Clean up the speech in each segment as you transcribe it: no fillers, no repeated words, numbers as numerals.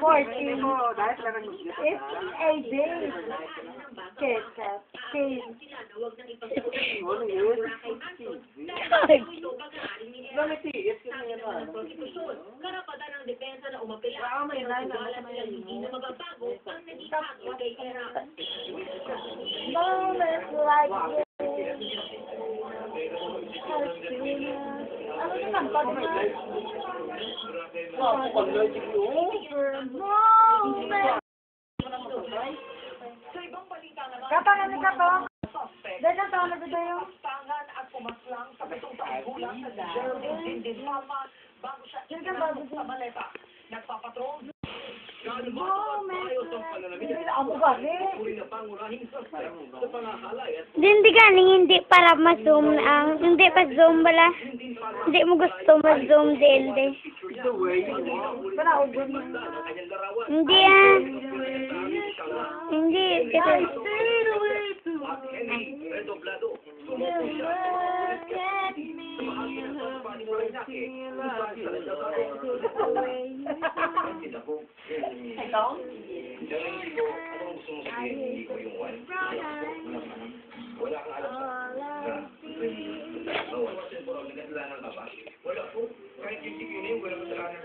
14. It's a day. Kesa. Karapatan ng depensa na umapila pero wala silang hindi na magbabago ang naging kaso kay Era. Moments like this. Ano na ang pag-ibig? Kapangan ka to? Dahil ang taon na ba tayo? At pumaslang sa 7 taong gulang sa Geraldine din mama bago siya ikinasok sa maleta. Nagpapatrol. Hindi galing, hindi para ma-zoom ang, hindi pa zoom bala. Hindi mo gusto ma-zoom DLD. Hindi yan. Hindi. Ikaw? Anong gusto mo sabihin? Hindi ko yung one. Wala kang alam sa... Oo, nagkasalanan ka ba? Wala po. Kahit yung yun, wala kang kasalanan.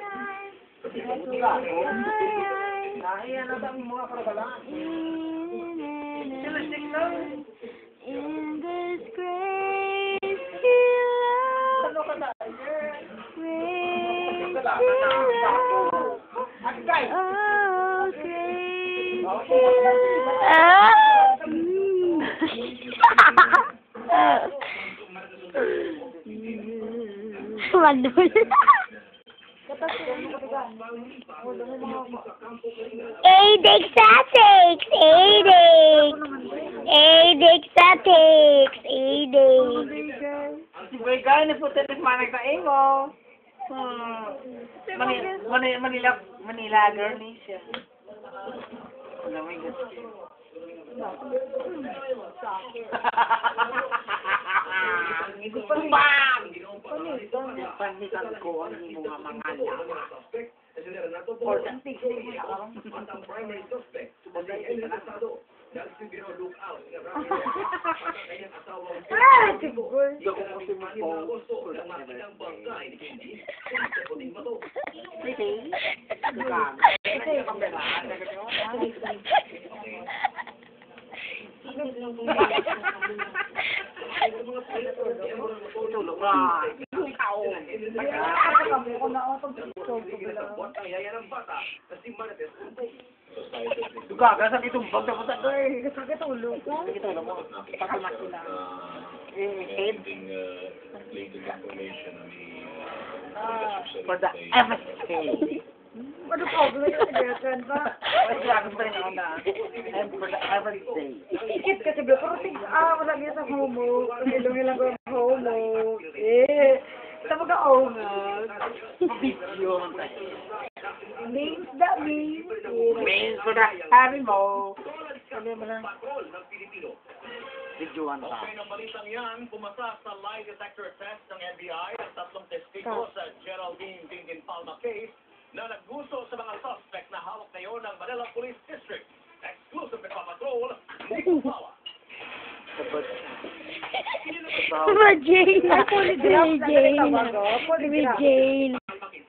Nahiya na ba ang mga karagalan? In this grace you Ano ka na? grace Agay! oh grace Madul. Exatics. Si Boy ni putetes manay sa ingo. Manila girl ni siya. Ano may gusto. Bang! Panitan ko ang mga lawa. Or ang tigil siya. Siguro. Hindi ako kasi tulog na. Ikaw. Dugaga sa itumbag na punta doy. Kasi tulog ko. Sige tulog mo. Patunak sila. Head. For the everything. Ano po? Girlfriend ba? Wala ko pa rin ako na. And for the everything. Ikit kasi bro. Pero wala niya sa homo. Ilong-ilang ko ang homo. Sa mga-ongas. Video. Means that means. Means for the happy mo. Sabi mo lang. Videoan pa. Okay, ng balitang yan, pumasa sa lie detector test ng NBI ang 3 testigo sa Geraldine Dingin Palma case na naggusto sa mga suspect na hawak ngayon ng Manila Police District. Exclusive nagpapatrol, Nico Pawa. Jane.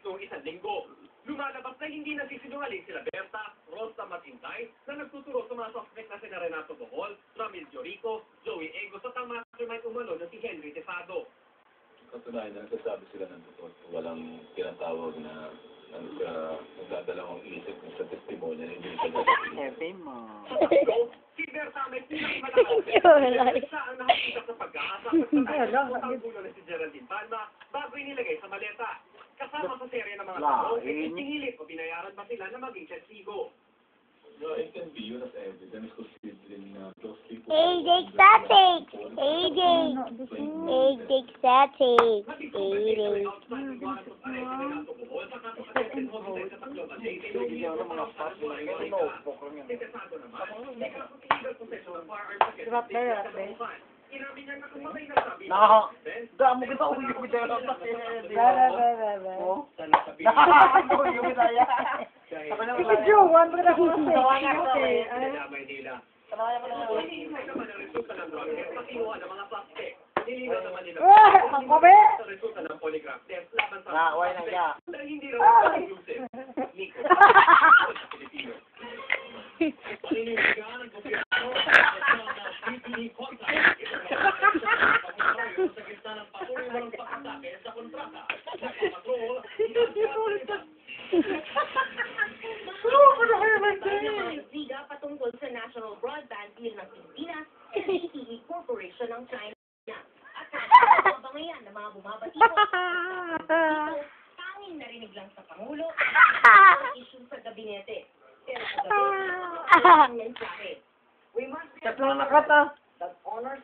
Noong isang linggo, lumalabas na hindi nagsisinungaling sila Berta, Rosa Matintay na nagtuturo sa mga suspect na sina Renato Bohol, Ramil Jorico, Joey Egos at ang mastermind umano na si Henry Tefado. Katunayan na nagsasabi sila ng totoo. Walang tinatawag na nagdadalawang isip sa testimonya na hindi sila Happy mo. Si Berta may pinakamalaki sa ang nakikita sa pag-aasa at ang gulo na si Geraldine Palma bago inilagay sa maleta. Kasama sa serye ng mga tao, hinilit o binayaran ba sila na maging testigo? No, it can be used as evidence considering those people... Exatics. Damo kita uwi ko dito lang kasi. Oh. Nakakauwi ko dito. si Jowan, ba't ako kasi? Okay. Maynila. Hindi naman ang resulta ng drug test, makinuha ng mga plastic. Nilinaw naman nila Ang kabe! sa resulta ng polygraph test laban sa Why na ya? dahil hindi raw conclusive. Nico. Pilipino. Paniniwagaan ng gobyerno sa PPE contract. Sa gitna ng patuloy walang pagkatake sa kontrata. Nagpapatrol, Ziga patungkol sa National Broadband Deal ng Pilipinas sa ZTE Corporation ng China. At sa mga ngayon na mga bumabati ko, tanging narinig lang sa Pangulo ang issue sa gabinete. Pero sa gabinete, ang mensahe. Tatlo na kata. That honors